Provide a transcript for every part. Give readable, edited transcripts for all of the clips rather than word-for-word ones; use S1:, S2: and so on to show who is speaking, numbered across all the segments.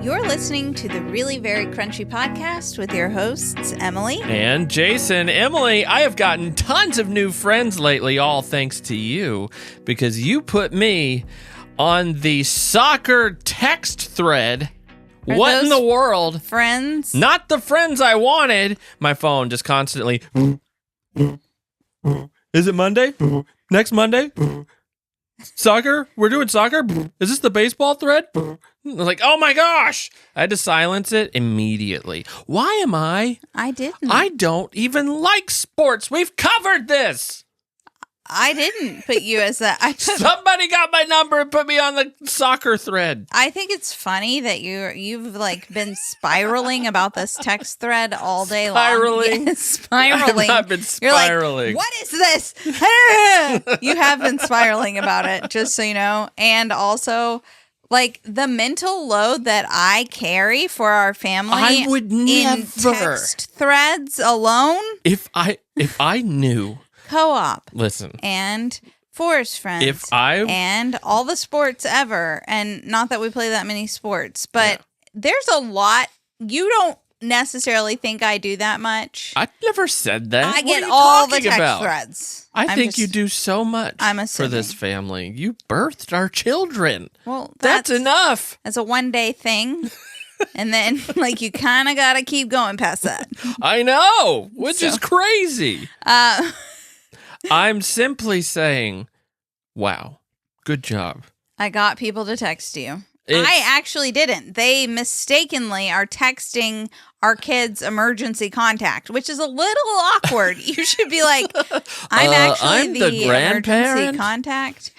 S1: You're listening to the Really Very Crunchy podcast with your hosts, Emily
S2: and Jason. Emily, I have gotten tons of new friends lately, all thanks to you, because you put me on the soccer text thread. What in the world?
S1: Friends?
S2: Not the friends I wanted. My phone just constantly. Is it Monday? Next Monday? Soccer? We're doing soccer? Is this the baseball thread? I was like, oh my gosh! I had to silence it immediately. Why am I?
S1: I didn't.
S2: I don't even like sports. We've covered this.
S1: I didn't put you as that.
S2: Somebody got my number and put me on the soccer thread.
S1: I think it's funny that you've like been spiraling about this text thread all day long. Yeah, spiraling.
S2: I've been spiraling.
S1: You're like, what is this? You have been spiraling about it, just so you know. And also, like, the mental load that I carry for our family,
S2: I would never.
S1: In text threads alone.
S2: If I knew.
S1: Co-op.
S2: Listen.
S1: And Forest Friends. And all the sports ever. And not that we play that many sports, but there's a lot. You don't necessarily think I do that much.
S2: I never said that.
S1: I get all the text threads.
S2: I think you do so much for this family. You birthed our children.
S1: Well,
S2: that's enough.
S1: It's a one-day thing. And then, like, you kind of got to keep going past that.
S2: I know, which is crazy. I'm simply saying, wow, good job.
S1: I got people to text you. I actually didn't. They mistakenly are texting our kids' emergency contact, which is a little awkward. You should be like, I'm actually the emergency contact.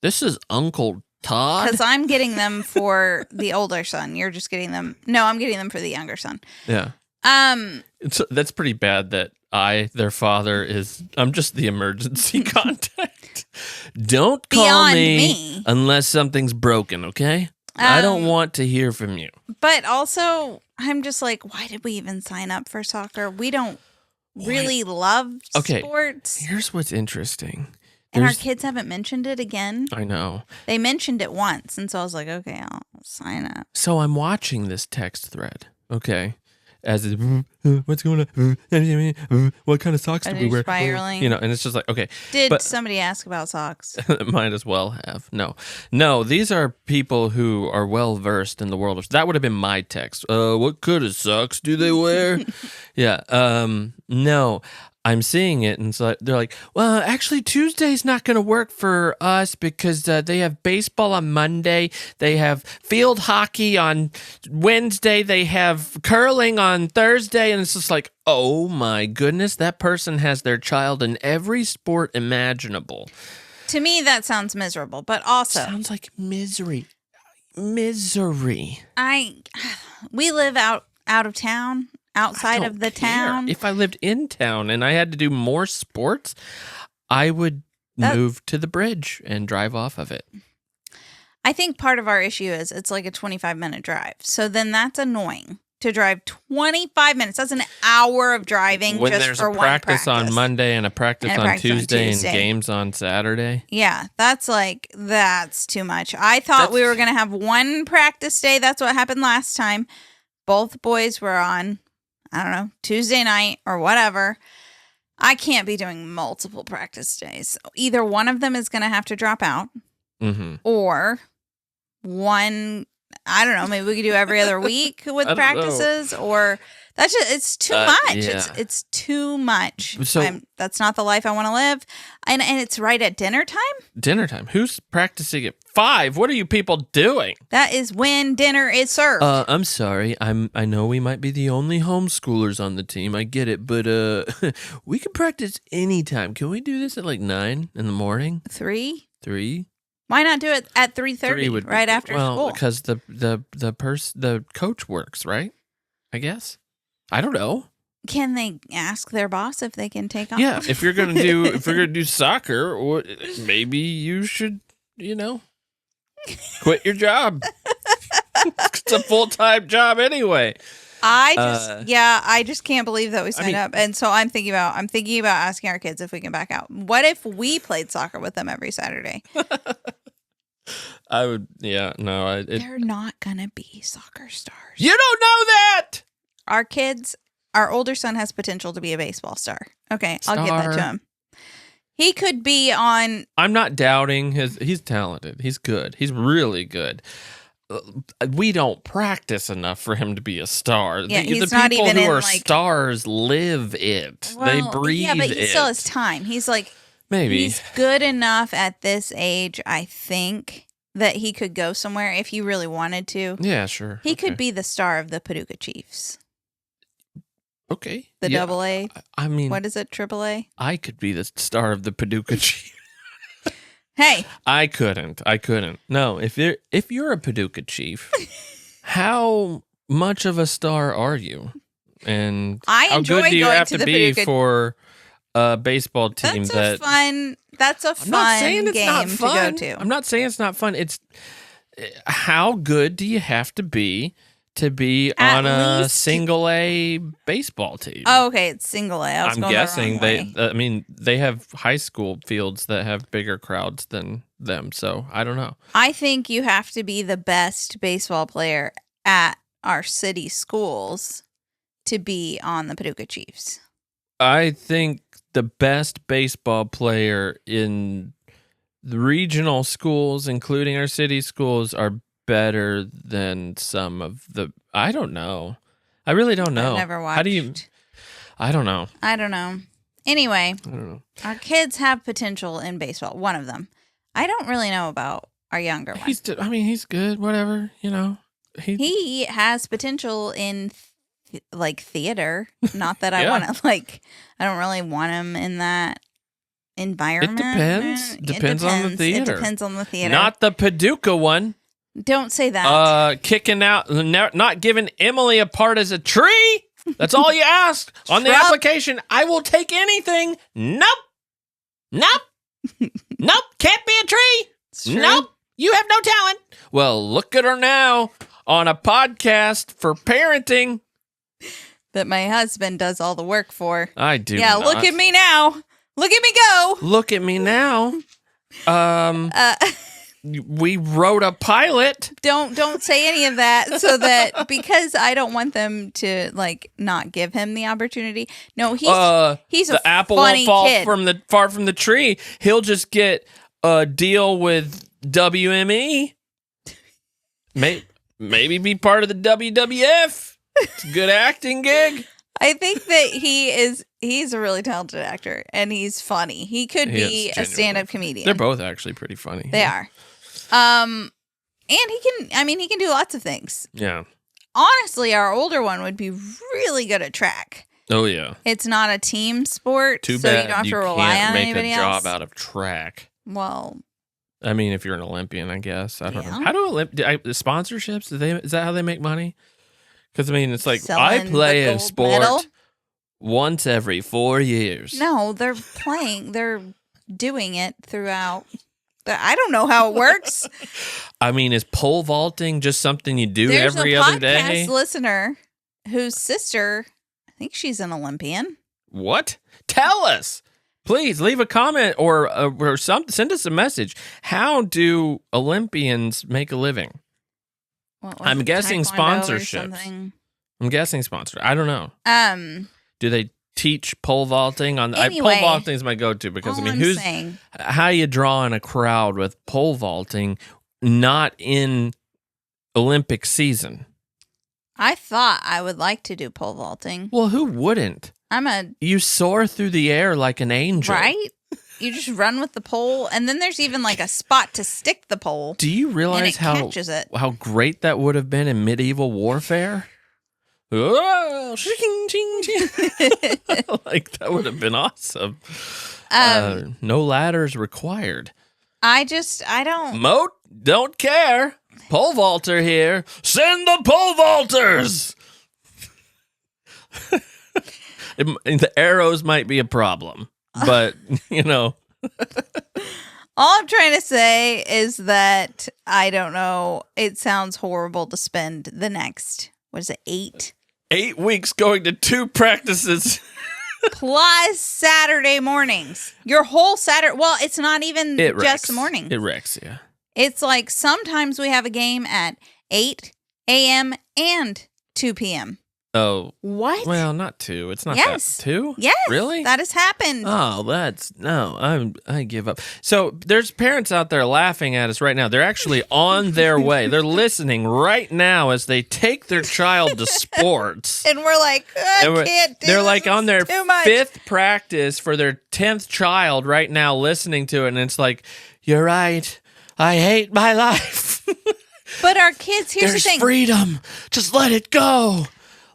S2: This is Uncle Todd.
S1: Because I'm getting them for the older son. You're just getting them. No, I'm getting them for the younger son.
S2: Yeah. That's pretty bad that their father, I'm just the emergency contact. Don't call me unless something's broken, okay? I don't want to hear from you.
S1: But also, I'm just like, why did we even sign up for soccer? We don't really love sports.
S2: Here's what's interesting.
S1: And our kids haven't mentioned it again.
S2: I know.
S1: They mentioned it once, and so I was like, okay, I'll sign up.
S2: So I'm watching this text thread, okay? As what's going on? What kind of socks do we wear?
S1: Spiraling.
S2: You know, and it's just like, okay.
S1: Did somebody ask about socks?
S2: Might as well have. No, these are people who are well versed in the world of. That would have been my text. What kind of socks do they wear? Yeah. No. I'm seeing it, and so they're like, well, actually, Tuesday's not going to work for us because they have baseball on Monday, they have field hockey on Wednesday, they have curling on Thursday, and it's just like, oh my goodness, that person has their child in every sport imaginable.
S1: To me, that sounds miserable, but also...
S2: Sounds like misery.
S1: We live out of town. Outside of the town.
S2: If I lived in town and I had to do more sports, I would move to the bridge and drive off of it.
S1: I think part of our issue is it's like a 25-minute drive. So then that's annoying to drive 25 minutes. That's an hour of driving
S2: when
S1: just
S2: there's
S1: for
S2: a
S1: one
S2: practice on Monday and a practice on Tuesday and games on Saturday.
S1: Yeah, that's too much. I thought we were going to have one practice day. That's what happened last time. Both boys were on, I don't know, Tuesday night or whatever. I can't be doing multiple practice days. Either one of them is going to have to drop out, or one, I don't know, maybe we could do every other week with practices, or that's just, it's too much.
S2: Yeah.
S1: It's too much.
S2: So
S1: that's not the life I want to live. And it's right at dinner time.
S2: Dinner time. Who's practicing at 5? What are you people doing?
S1: That is when dinner is served.
S2: I'm sorry. I know we might be the only homeschoolers on the team. I get it, but we can practice anytime. Can we do this at like 9 in the morning?
S1: 3?
S2: 3?
S1: Why not do it at 3:30 right after school?
S2: Well, because the coach works, right? I guess. I don't know.
S1: Can they ask their boss if they can take off?
S2: Yeah, if you're gonna do soccer, or maybe you should, quit your job. It's a full-time job anyway.
S1: I just can't believe that we signed up. And so I'm thinking about asking our kids if we can back out. What if we played soccer with them every Saturday?
S2: I would, yeah, no.
S1: They're not going to be soccer stars.
S2: You don't know that!
S1: Our older son has potential to be a baseball star. Okay, I'll give that to him. He could be on...
S2: I'm not doubting he's talented. He's good. He's really good. We don't practice enough for him to be a star.
S1: Yeah,
S2: the people who are stars live it. Well, they breathe it. Yeah, but
S1: he still has time. He's like...
S2: Maybe.
S1: He's good enough at this age, I think, that he could go somewhere if he really wanted to.
S2: Yeah, sure.
S1: He could be the star of the Paducah Chiefs.
S2: Okay.
S1: The double A.
S2: I mean,
S1: what is it? Triple A?
S2: I could be the star of the Paducah Chiefs.
S1: Hey.
S2: I couldn't. No, if you're a Paducah Chief, how much of a star are you? And how good do you have to be for a baseball team? That's
S1: a fun game to go to.
S2: I'm not saying it's not fun. It's how good do you have to be on a single A baseball team?
S1: Oh, okay, it's single A. I'm guessing
S2: they have high school fields that have bigger crowds than them, so I don't know.
S1: I think you have to be the best baseball player at our city schools to be on the Paducah Chiefs.
S2: I think the best baseball player in the regional schools, including our city schools, are better than some of the... I don't know. I really don't know.
S1: I've never watched.
S2: How do you... I don't know.
S1: Anyway,
S2: I don't know.
S1: Our kids have potential in baseball. One of them. I don't really know about our younger one.
S2: He's good. Whatever, you know.
S1: He has potential in theater. Not that I want to I don't really want him in that environment.
S2: It depends on the theater.
S1: It depends on the theater.
S2: Not the Paducah one.
S1: Don't say that.
S2: Kicking out, not giving Emily a part as a tree. That's all you ask on the application. I will take anything. Nope. Can't be a tree. Nope. You have no talent. Well, look at her now on a podcast for parenting
S1: that my husband does all the work for.
S2: I do.
S1: Yeah, look at me now. Look at me go.
S2: Look at me now. We wrote a pilot.
S1: Don't say any of that, so that because I don't want them to not give him the opportunity. No, he's the apple won't fall
S2: far from the tree. He'll just get a deal with WME. Maybe be part of the WWF. It's a good acting gig.
S1: I think that he's a really talented actor and he's funny. He could be a stand-up comedian.
S2: They're both actually pretty funny.
S1: They are. And he can do lots of things.
S2: Yeah.
S1: Honestly, our older one would be really good at track.
S2: Oh yeah.
S1: It's not a team sport,
S2: Too
S1: so
S2: bad
S1: you don't have to rely on anybody else.
S2: Make a job out of track.
S1: Well,
S2: I mean, if you're an Olympian, I guess. I don't know. How do sponsorships? Is that how they make money? Because it's like I play a sport once every 4 years.
S1: No, they're playing. They're doing it throughout. I don't know how it works.
S2: Is pole vaulting just something you do every other day?
S1: There's a podcast listener whose sister, I think she's an Olympian.
S2: What? Tell us. Please leave a comment or send us a message. How do Olympians make a living? I'm guessing sponsorships. I'm guessing sponsor. I don't know. Do they teach pole vaulting on? Pole vaulting is my go-to because how you draw in a crowd with pole vaulting not in Olympic season?
S1: I thought I would like to do pole vaulting.
S2: Well, who wouldn't? You soar through the air like an angel,
S1: right? You just run with the pole, and then there's even a spot to stick the pole.
S2: Do you realize how great that would have been in medieval warfare? Oh, that would have been awesome. No ladders required.
S1: I
S2: don't care. Pole vaulter here. Send the pole vaulters. The arrows might be a problem, but All
S1: I'm trying to say is that I don't know. It sounds horrible to spend the next, 8
S2: weeks going to 2 practices.
S1: Plus Saturday mornings. Your whole Saturday. Well, it's not even just mornings.
S2: It wrecks, yeah.
S1: It's like sometimes we have a game at 8 a.m. and 2 p.m.
S2: Oh.
S1: What?
S2: Well, not 2. It's not
S1: Yes.
S2: that. 2?
S1: Yes.
S2: Really?
S1: That has happened.
S2: Oh, I give up. So there's parents out there laughing at us right now. They're actually on their way. They're listening right now as they take their child to sports.
S1: And we're like, I can't do
S2: They're
S1: this.
S2: like on their
S1: It's too much.
S2: 5th practice for their 10th child right now listening to it. And it's like, you're right. I hate my life.
S1: But our kids, here's
S2: There's
S1: the thing.
S2: freedom. Just let it go.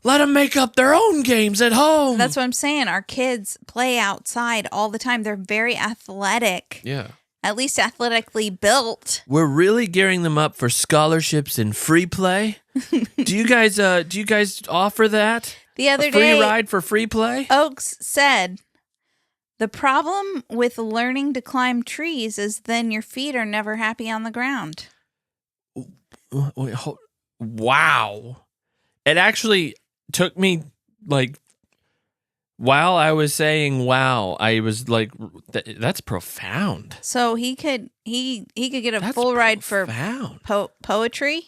S2: Let them make up their own games at home.
S1: That's what I'm saying. Our kids play outside all the time. They're very athletic.
S2: Yeah.
S1: At least athletically built.
S2: We're really gearing them up for scholarships and free play. Do you guys offer that?
S1: The other
S2: A free
S1: day,
S2: ride for free play?
S1: Oaks said, the problem with learning to climb trees is then your feet are never happy on the ground.
S2: Wait, wow. It actually took me like while I was saying wow, I was like that's profound.
S1: So he could get a
S2: That's
S1: full ride for
S2: profound.
S1: poetry.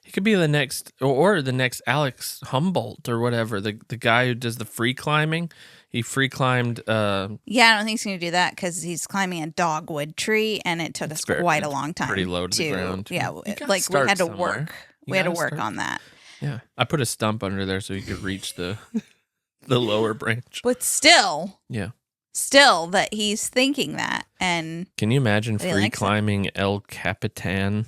S2: He could be the next or the next Alex Humboldt or whatever, the guy who does the free climbing. He free climbed
S1: Yeah, I don't think he's going to do that because he's climbing a dogwood tree, and it took us quite a long time.
S2: pretty low to the ground.
S1: Yeah,
S2: You gotta
S1: like we
S2: start
S1: had to
S2: somewhere.
S1: work.
S2: You
S1: We had to
S2: gotta
S1: work
S2: start.
S1: on that.
S2: Yeah. I put a stump under there so he could reach the lower branch.
S1: But still
S2: Yeah.
S1: that he's thinking that, and
S2: Can you imagine
S1: But he
S2: free
S1: likes it.
S2: climbing El Capitan?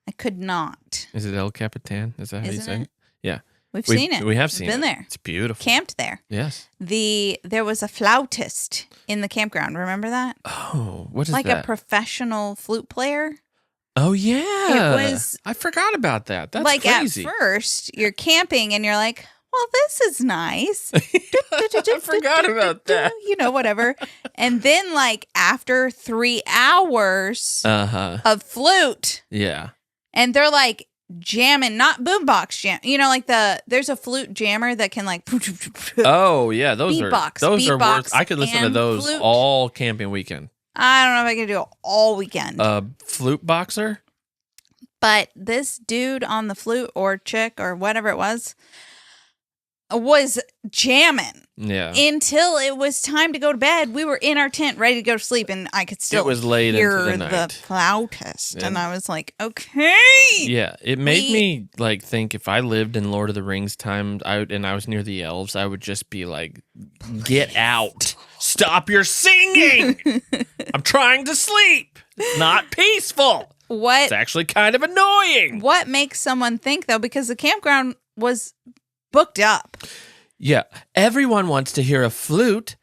S1: I could not.
S2: Is it El Capitan? Is that how you
S1: Isn't
S2: say
S1: it?
S2: it? Yeah.
S1: We've seen it.
S2: We have
S1: We've
S2: seen
S1: been
S2: it.
S1: there.
S2: It's beautiful.
S1: Camped there.
S2: Yes.
S1: There was a flautist in the campground. Remember that?
S2: Oh, what is
S1: Like
S2: that?
S1: a professional flute player.
S2: Oh yeah.
S1: It was-
S2: I forgot about that. That's
S1: like
S2: crazy.
S1: at first, you're camping and you're like, "Well, this is nice."
S2: I forgot about that.
S1: You know, whatever. And then, like after 3 hours of flute,
S2: Yeah.
S1: and they're like jamming, not boombox jam. You know, like there's a flute jammer that can like.
S2: Oh yeah, those are
S1: Beatbox,
S2: worth. I could listen to
S1: and
S2: those
S1: flute.
S2: all camping weekend.
S1: I don't know if I can do it all weekend.
S2: Flute boxer.
S1: But this dude on the flute or chick or whatever it was jamming
S2: Yeah.
S1: until it was time to go to bed. We were in our tent ready to go to sleep, and I could still
S2: It was late
S1: hear
S2: into the night.
S1: flautist. And
S2: And-
S1: I was like, okay.
S2: Yeah, it made me like think if I lived in Lord of the Rings time, and I was near the elves, I would just be like, "Get out! Stop your singing! I'm trying to sleep. It's not peaceful. It's
S1: What
S2: actually kind of annoying."
S1: what makes someone think, though, because the campground was booked up.
S2: Yeah, everyone wants to hear a flute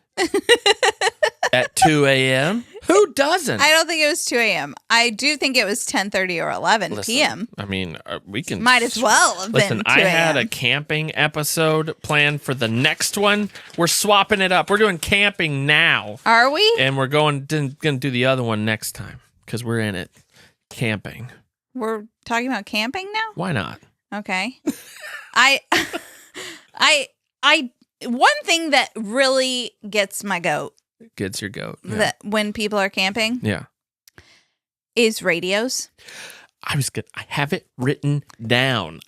S2: at 2 a.m. Who doesn't?
S1: I don't think it was 2 a.m. I do think it was 10:30 or 11
S2: Listen,
S1: p.m.
S2: I mean, we can
S1: Might as well have
S2: Listen,
S1: been 2
S2: I had a
S1: a.m.
S2: camping episode planned for the next one. We're swapping it up. We're doing camping now.
S1: Are we?
S2: And we're going to do the other one next time because we're in it. Camping.
S1: We're talking about camping now?
S2: Why not?
S1: Okay. I one thing that really gets my goat
S2: Gets your goat. Yeah.
S1: that when people are camping
S2: Yeah.
S1: is radios.
S2: I have it written down.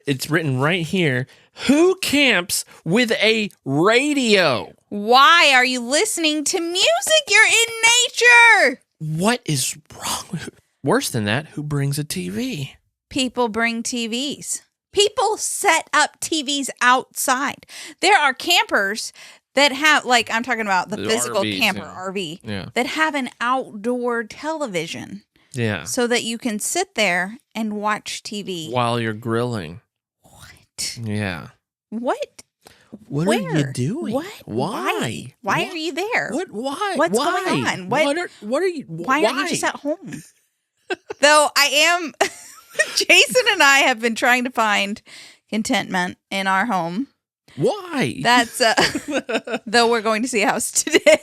S2: It's written right here. Who camps with a radio?
S1: Why are you listening to music? You're in nature.
S2: What is wrong? Worse than that, who brings a TV?
S1: People bring TVs. People set up TVs outside. There are campers that have, like, I'm talking about the physical
S2: RVs,
S1: camper,
S2: yeah.
S1: RV,
S2: Yeah.
S1: that have an outdoor television
S2: Yeah.
S1: so that you can sit there and watch TV.
S2: While you're grilling.
S1: What?
S2: Yeah.
S1: What?
S2: What
S1: Where?
S2: are you doing?
S1: What?
S2: Why?
S1: Why are you there?
S2: What? Why?
S1: What's
S2: Why?
S1: going on?
S2: What are you?
S1: Why aren't you just at home? Though I am, Jason and I have been trying to find contentment in our home.
S2: Why?
S1: That's though we're going to see a house today.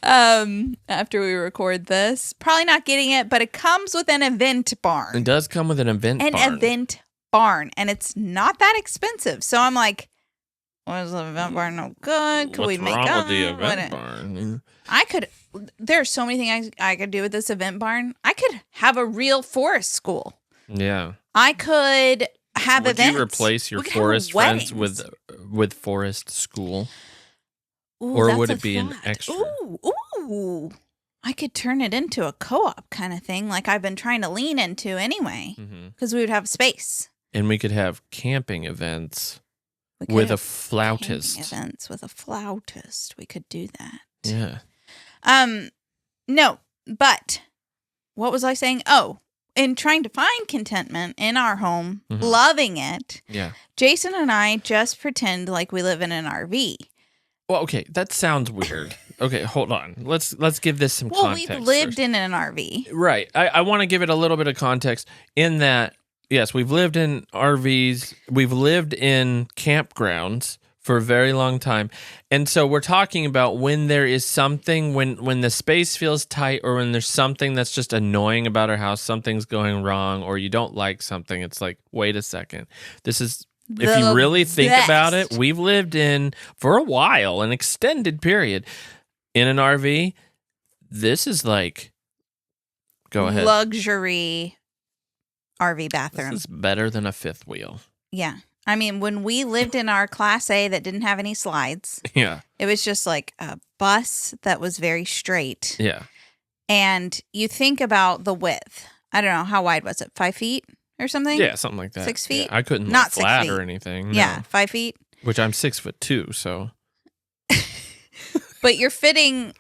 S1: After we record this, probably not getting it, but it comes with an event barn.
S2: It does come with an event barn.
S1: Event barn, and it's not that expensive. So I'm like, "Was the event barn no good? Could we
S2: What's
S1: make
S2: wrong
S1: up?
S2: with the event
S1: What-
S2: barn?
S1: There are so many things I could do with this event barn. I could have a real forest school.
S2: Yeah.
S1: I could have events.
S2: Would you replace your forest friends with forest school?
S1: Ooh,
S2: or would it be an extra?
S1: Ooh. I could turn it into a co-op kind of thing, like I've been trying to lean into anyway, because we would have space.
S2: And we could have camping events with a flautist.
S1: We could do that.
S2: Yeah.
S1: No, but what was I saying? Oh, in trying to find contentment in our home, loving it.
S2: Yeah.
S1: Jason and I just pretend like we live in an RV.
S2: Well, okay, that sounds weird. Okay, hold on. Let's give this some context.
S1: Well, we've lived in an RV.
S2: Right. I want to give it a little bit of context in that, yes, we've lived in RVs. We've lived in campgrounds for a very long time. And so we're talking about when there is something, when the space feels tight, or when there's something that's just annoying about our house, something's going wrong, or you don't like something. It's like, wait a second. This is... If you really think about it, we've lived in, for a while, an extended period, in an RV. This is like, go ahead.
S1: Luxury RV bathroom.
S2: This is better than a fifth wheel.
S1: Yeah. I mean, when we lived in our Class A that didn't have any slides, it was just like a bus that was very straight.
S2: Yeah.
S1: And you think about the width. I don't know. How wide was it? 5 feet? Or something?
S2: Yeah, something like that.
S1: 6 feet?
S2: Yeah, I couldn't
S1: Not
S2: flat
S1: 6 feet.
S2: or anything. No.
S1: Yeah, 5 feet.
S2: Which I'm 6'2", so.
S1: But you're fitting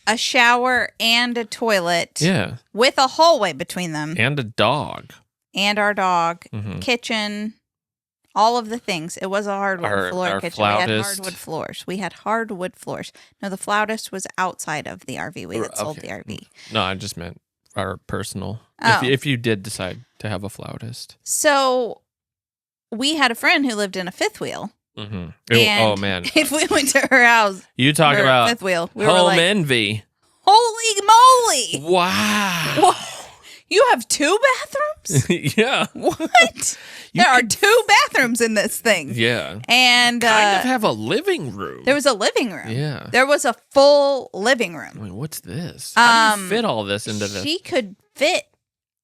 S1: a shower and a toilet.
S2: Yeah.
S1: With a hallway between them.
S2: And a dog.
S1: And our dog. Kitchen. All of the things. It was a hardwood floor kitchen.
S2: Flautist.
S1: We had hardwood floors. No, the flautist was outside of the RV. We had sold the RV.
S2: No, I just meant our personal.
S1: Oh.
S2: If you did decide to have a flautist.
S1: So we had a friend who lived in a fifth wheel.
S2: And
S1: oh,
S2: man.
S1: If we went to her house,
S2: you talk about
S1: fifth wheel, we
S2: home
S1: were like,
S2: envy.
S1: Holy moly.
S2: Wow.
S1: What? You have 2 bathrooms?
S2: Yeah.
S1: What? There are 2 bathrooms in this thing.
S2: Yeah.
S1: And
S2: kind of have a living room.
S1: There was a living room.
S2: Yeah.
S1: There was a full living room.
S2: I mean, what's this? How do you fit all this into this?
S1: She could fit.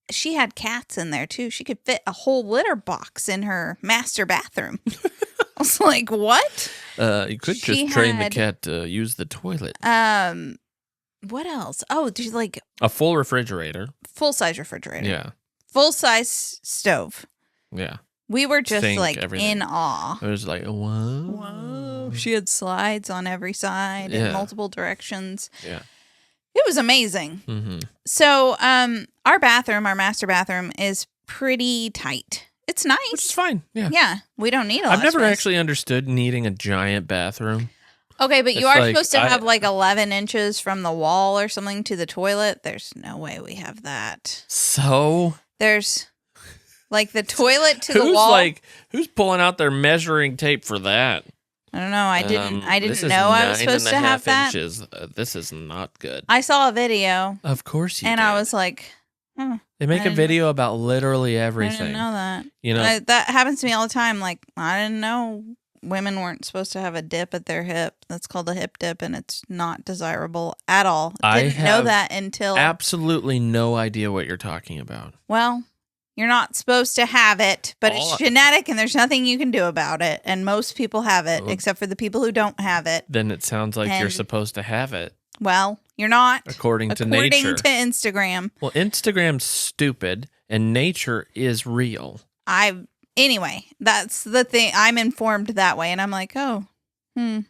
S1: She had cats in there too. She could fit a whole litter box in her master bathroom. I was like, what?
S2: You could just train the cat to use the toilet.
S1: What else? Oh, did you like
S2: a full refrigerator?
S1: Full-size refrigerator.
S2: Yeah.
S1: Full-size stove.
S2: Yeah.
S1: We were just in awe.
S2: It was like, whoa.
S1: Whoa. She had slides on every side in multiple directions.
S2: Yeah.
S1: It was amazing. So, our master bathroom is pretty tight. It's nice.
S2: Which is fine. Yeah.
S1: Yeah. We don't need a lot
S2: I've never
S1: of space.
S2: actually understood needing a giant bathroom.
S1: Okay, but you are supposed to have like 11 inches from the wall or something to the toilet. There's no way we have that.
S2: So?
S1: There's like the toilet to the wall.
S2: Who's pulling out their measuring tape for that?
S1: I don't know. I didn't know I was supposed to have that.
S2: Inches. This is not good.
S1: I saw a video.
S2: Of course you did.
S1: And I was like,
S2: they make a video about literally everything.
S1: I didn't know that.
S2: You know,
S1: that happens to me all the time. Like, I didn't know women weren't supposed to have a dip at their hip. That's called a hip dip, and it's not desirable at all. I didn't know that until...
S2: absolutely no idea what you're talking about.
S1: Well, you're not supposed to have it, but it's genetic, and there's nothing you can do about it. And most people have it, except for the people who don't have it.
S2: Then it sounds like you're supposed to have it.
S1: Well, you're not.
S2: According to nature.
S1: According to Instagram.
S2: Well, Instagram's stupid, and nature is real.
S1: Anyway, that's the thing. I'm informed that way, and I'm like, oh, Well,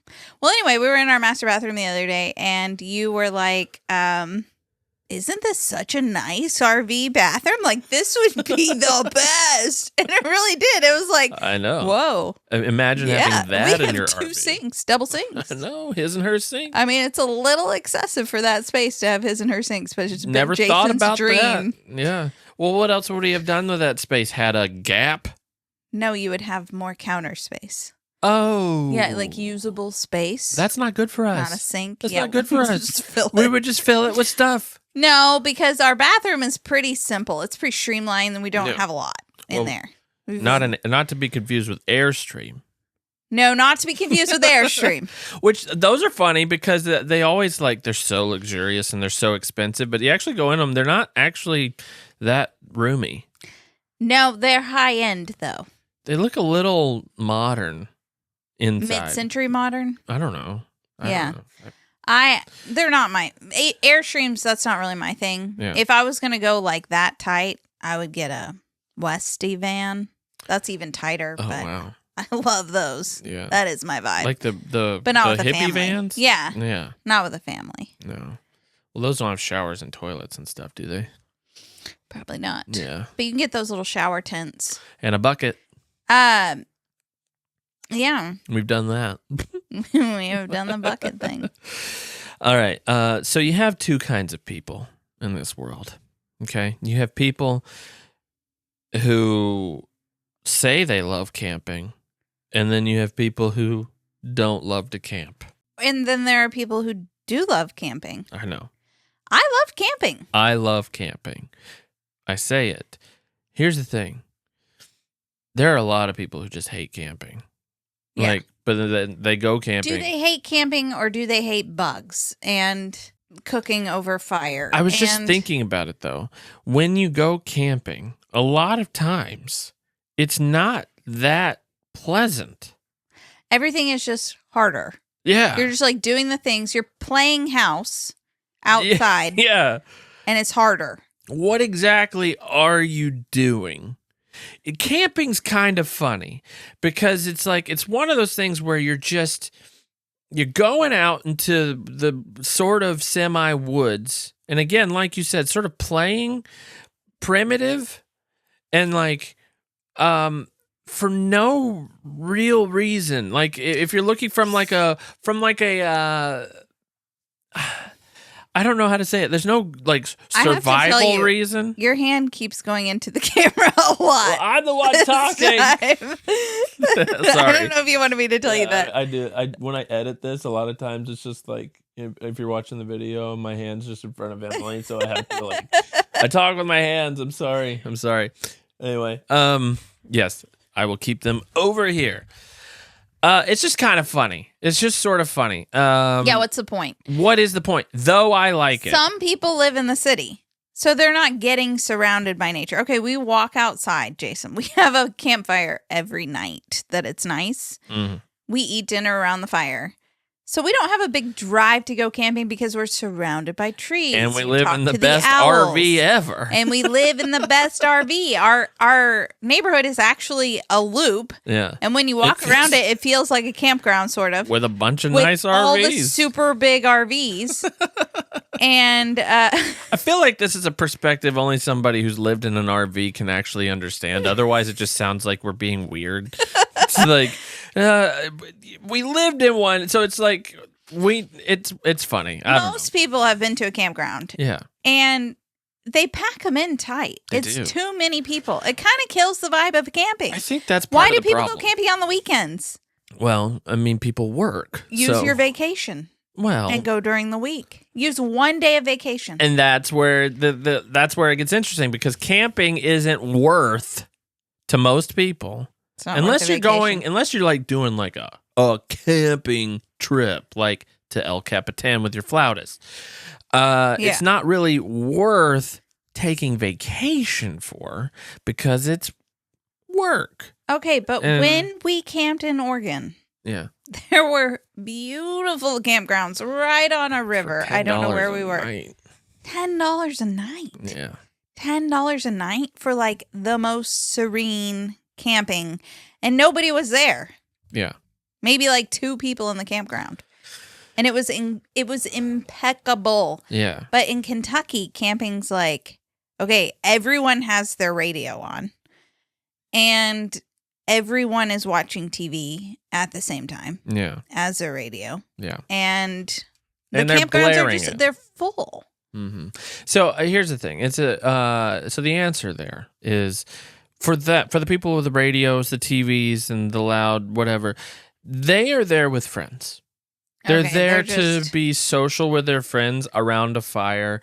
S1: anyway, we were in our master bathroom the other day, and you were like, isn't this such a nice RV bathroom? Like, this would be the best. And it really did. It was like,
S2: I know.
S1: Whoa.
S2: Imagine having that in your RV.
S1: We have 2 sinks, double sinks.
S2: I know, his and her sink.
S1: I mean, it's a little excessive for that space to have his and her sinks, but it's
S2: never
S1: Jason's
S2: thought about
S1: dream.
S2: that. Yeah. Well, what else would he have done with that space? Had a gap?
S1: No, you would have more counter space.
S2: Oh.
S1: Yeah, like usable space.
S2: That's not good for us.
S1: Not a sink.
S2: That's not good for us. We would just fill it with stuff.
S1: No, because our bathroom is pretty simple. It's pretty streamlined, and we don't have a lot in there.
S2: Not to be confused with Airstream.
S1: No, not to be confused with the Airstream.
S2: Which, those are funny because they always, like, they're so luxurious and they're so expensive, but you actually go in them, they're not actually that roomy.
S1: No, they're high-end, though.
S2: They look a little modern inside.
S1: Mid-century modern?
S2: I don't know.
S1: Yeah.
S2: Don't know.
S1: They're not my... Airstreams, that's not really my thing.
S2: Yeah.
S1: If I was going to go, like, that tight, I would get a Westy van. That's even tighter,
S2: Oh,
S1: but...
S2: wow.
S1: I love those.
S2: Yeah.
S1: That is my vibe.
S2: Like
S1: but not
S2: the
S1: with a
S2: hippie
S1: family.
S2: vans?
S1: Yeah.
S2: Yeah.
S1: Not with a family.
S2: No. Well, those don't have showers and toilets and stuff, do they?
S1: Probably not.
S2: Yeah.
S1: But you can get those little shower tents.
S2: And a bucket.
S1: Yeah.
S2: We've done that.
S1: We have done the bucket thing.
S2: All right. So you have two kinds of people in this world. Okay. You have people who say they love camping, and then you have people who don't love to camp.
S1: And then there are people who do love camping.
S2: I know.
S1: I love camping.
S2: I love camping. I say it. Here's the thing. There are a lot of people who just hate camping.
S1: Yeah.
S2: Like, but then they go camping.
S1: Do they hate camping or do they hate bugs and cooking over fire?
S2: I was just thinking about it, though. When you go camping, a lot of times, it's not that pleasant.
S1: Everything is just harder.
S2: Yeah.
S1: You're just like doing the things. You're playing house outside.
S2: Yeah.
S1: And it's harder.
S2: What exactly are you doing? Camping's kind of funny because it's like, it's one of those things where you're going out into the sort of semi woods. And again, like you said, sort of playing primitive and like, for no real reason. Like if you're looking from like a I don't know how to say it. There's no like survival reason.
S1: Your hand keeps going into the camera a lot.
S2: Well, I'm the one talking.
S1: Sorry. I don't know if you wanted me to tell you that.
S2: I do. When I edit this, a lot of times it's just like if you're watching the video, my hand's just in front of Emily, so I have to like I talk with my hands. I'm sorry. Anyway, yes, I will keep them over here. It's just kind of funny. It's just sort of funny.
S1: Yeah, what's the point?
S2: What is the point? Though I like it.
S1: Some people live in the city, so they're not getting surrounded by nature. Okay, we walk outside, Jason. We have a campfire every night that it's nice.
S2: Mm-hmm.
S1: We eat dinner around the fire. So we don't have a big drive to go camping because we're surrounded by trees.
S2: And we live in the best RV ever.
S1: And we live in the best RV. Our neighborhood is actually a loop.
S2: Yeah.
S1: And when you walk around it, it feels like a campground, sort of.
S2: With a bunch of
S1: with
S2: nice RVs.
S1: All the super big RVs. And
S2: I feel like this is a perspective only somebody who's lived in an RV can actually understand. Otherwise, it just sounds like we're being weird. It's like we lived in one, so it's like it's funny.
S1: Most people have been to a campground.
S2: Yeah.
S1: And they pack them in tight. It's too many people. It kind of kills the vibe of camping.
S2: I think that's part
S1: Why
S2: of the
S1: do people
S2: problem.
S1: go camping on the weekends?
S2: Well, I mean, people work.
S1: Use your vacation.
S2: Well,
S1: and go during the week. Use one day of vacation.
S2: And that's where that's where it gets interesting because camping isn't worth to most people. Unless you're like doing like a camping trip, like to El Capitan with your flautist. It's not really worth taking vacation for because it's work.
S1: Okay, but when we camped in Oregon,
S2: yeah,
S1: there were beautiful campgrounds right on a river. I don't know where we were. $10 a night.
S2: Yeah.
S1: $10 a night for like the most serene camping, and nobody was there.
S2: Yeah.
S1: Maybe like 2 people in the campground. And it was impeccable.
S2: Yeah.
S1: But in Kentucky, camping's like, okay, everyone has their radio on. And everyone is watching TV at the same time.
S2: Yeah.
S1: As their radio.
S2: Yeah.
S1: And the
S2: they're
S1: campgrounds they're full.
S2: Mm-hmm. So here's the thing. It's so the answer there is for the people with the radios, the TVs, and the loud whatever, they are there with friends. They're there to be social with their friends around a fire.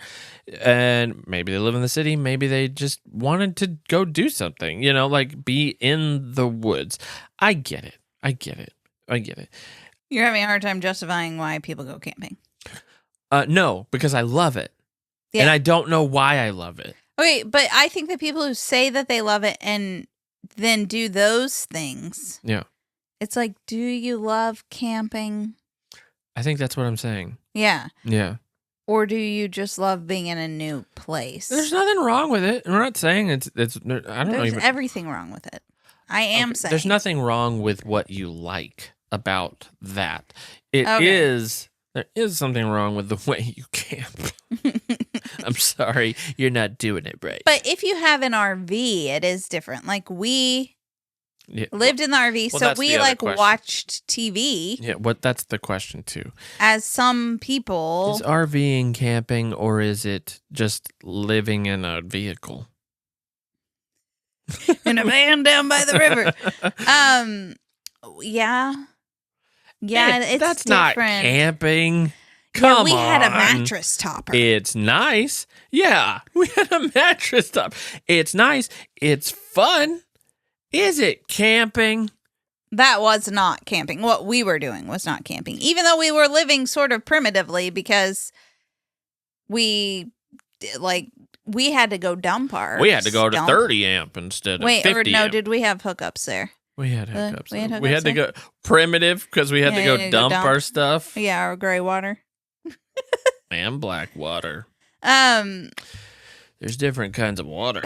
S2: And maybe they live in the city. Maybe they just wanted to go do something, like be in the woods. I get it. I get it.
S1: You're having a hard time justifying why people go camping.
S2: No, because I love it. Yeah. And I don't know why I love it.
S1: Okay, but I think the people who say that they love it and then do those things.
S2: Yeah.
S1: It's like, do you love camping?
S2: I think that's what I'm saying.
S1: Yeah.
S2: Yeah.
S1: Or do you just love being in a new place?
S2: There's nothing wrong with it. We're not saying it's I don't know.
S1: There's everything wrong with it. I am saying.
S2: There's nothing wrong with what you like about that. There is something wrong with the way you camp. I'm sorry, you're not doing it right.
S1: But if you have an RV, it is different. Like we lived in the RV, so we watched TV.
S2: Yeah, that's the question too.
S1: As some people,
S2: is RVing camping or is it just living in a vehicle?
S1: In a van down by the river. Yeah. Yeah, it's
S2: that's
S1: different.
S2: Not camping. Come on.
S1: We had a mattress topper.
S2: It's nice. Yeah, we had a mattress top. It's nice. It's fun. Is it camping?
S1: That was not camping. What we were doing was not camping. Even though we were living sort of primitively because we had to go dump our
S2: We had to go to 30 amp instead of 50 amp.
S1: Did we have hookups there?
S2: We had hookups. We had to go primitive because we had to go dump our stuff.
S1: Yeah, our gray water.
S2: And black water. There's different kinds of water.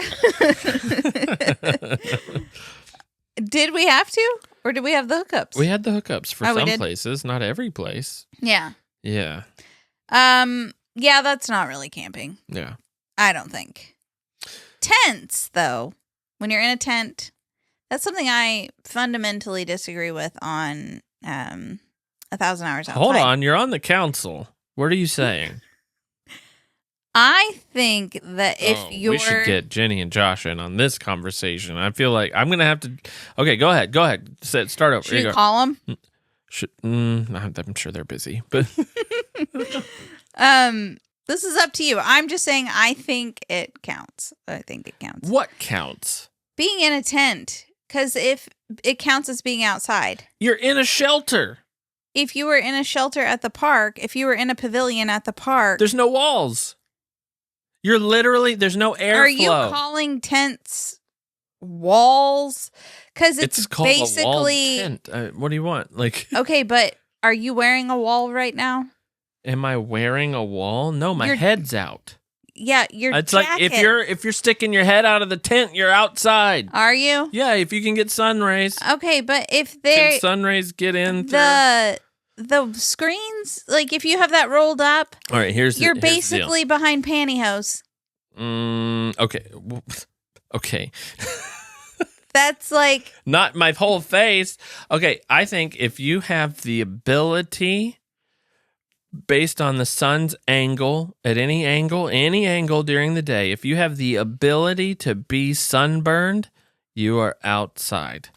S1: Did we have to? Or did we have the hookups?
S2: We had the hookups for some places, not every place.
S1: Yeah.
S2: Yeah.
S1: Yeah, that's not really camping.
S2: Yeah.
S1: I don't think. Tents, though. When you're in a tent, that's something I fundamentally disagree with on 1,000 Hours Outside.
S2: Hold on, you're on the council. What are you saying?
S1: I think that if
S2: we should get Jenny and Josh in on this conversation. I feel like I'm going to have to... Okay, go ahead. Start over.
S1: Should you call them?
S2: I'm sure they're busy, but...
S1: This is up to you. I'm just saying I think it counts. I think it counts.
S2: What counts?
S1: Being in a tent. Because if it counts as being outside.
S2: You're in a shelter.
S1: If you were in a shelter at the park, if you were in a pavilion at the park...
S2: There's no walls. You're literally... There's no airflow.
S1: Are you calling tents walls? Because it's
S2: called
S1: basically...
S2: a walled tent. What do you want?
S1: Okay, but are you wearing a wall right now?
S2: Am I wearing a wall? No, my head's out.
S1: Yeah, your
S2: It's
S1: jacket.
S2: like if you're sticking your head out of the tent, you're outside.
S1: Are you?
S2: Yeah, if you can get sun rays.
S1: Okay, but if can
S2: sun rays get in
S1: the screens, like if you have that rolled up,
S2: all right,
S1: you're basically behind pantyhose.
S2: Okay.
S1: That's like
S2: not my whole face. Okay, I think if you have the ability, based on the sun's angle, at any angle during the day, if you have the ability to be sunburned, you are outside.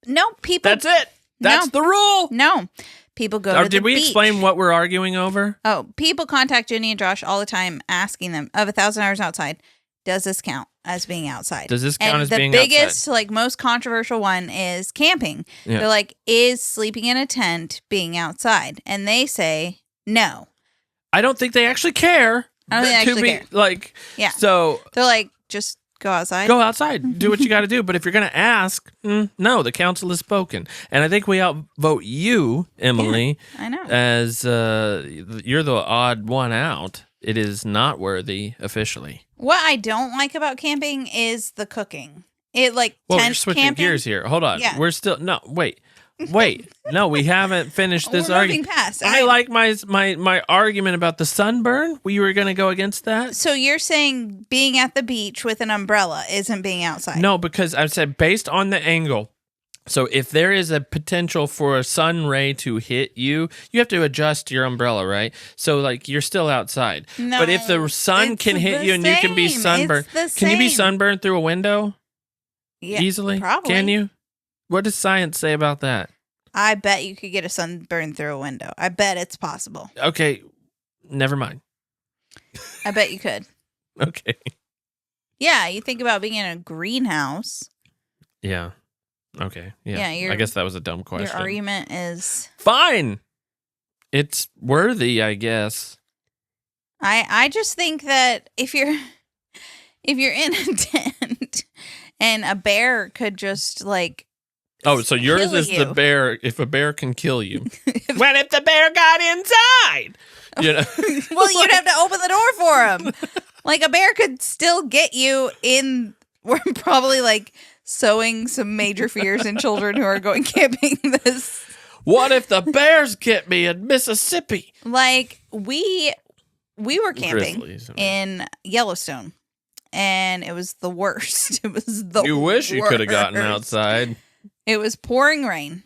S1: No, people.
S2: That's it. That's the rule.
S1: No. People go to the beach.
S2: Did we explain what we're arguing over?
S1: Oh, people contact Jenny and Josh all the time asking them, of 1,000 Hours Outside, does this count as being outside?
S2: Does this count as being outside?
S1: The biggest, most controversial one is camping. Yeah. They're like, is sleeping in a tent being outside? And they say no.
S2: I don't think they actually care.
S1: I don't think they actually care. Yeah.
S2: So
S1: they're like, just go outside.
S2: Go outside. Do what you got to do. But if you're going to ask, no, the council has spoken. And I think we outvote you, Emily.
S1: Yeah, I know.
S2: As you're the odd one out. It is not worthy officially.
S1: What I don't like about camping is the cooking.
S2: We're switching gears here. Hold on. Yeah. We're still wait. No, we haven't finished this argument.
S1: Past.
S2: I like my argument about the sunburn. We were going to go against that.
S1: So you're saying being at the beach with an umbrella isn't being outside?
S2: No, because I said based on the angle. So if there is a potential for a sun ray to hit you, you have to adjust your umbrella, right? So you're still outside.
S1: No,
S2: but if the sun can hit you and you can be sunburned, can you be sunburned through a window?
S1: Yeah,
S2: easily?
S1: Probably.
S2: Can you? What does science say about that?
S1: I bet you could get a sunburn through a window. I bet it's possible.
S2: Okay, never mind.
S1: I bet you could.
S2: Okay.
S1: Yeah, you think about being in a greenhouse.
S2: Yeah. Okay. Yeah.
S1: Yeah,
S2: I guess that was a dumb question.
S1: Your argument is
S2: fine. It's worthy, I guess.
S1: I just think that if you're in a tent and a bear could just like
S2: so yours is the bear if a bear can kill you. What if the bear got inside? You know?
S1: Well, you'd have to open the door for him. Like a bear could still get you in. We're probably like sowing some major fears in children who are going camping this.
S2: What if the bears get me in Mississippi?
S1: Like we were camping in Yellowstone, and it was the worst. It was the
S2: You wish you could have
S1: worst.
S2: gotten outside.
S1: It was pouring rain.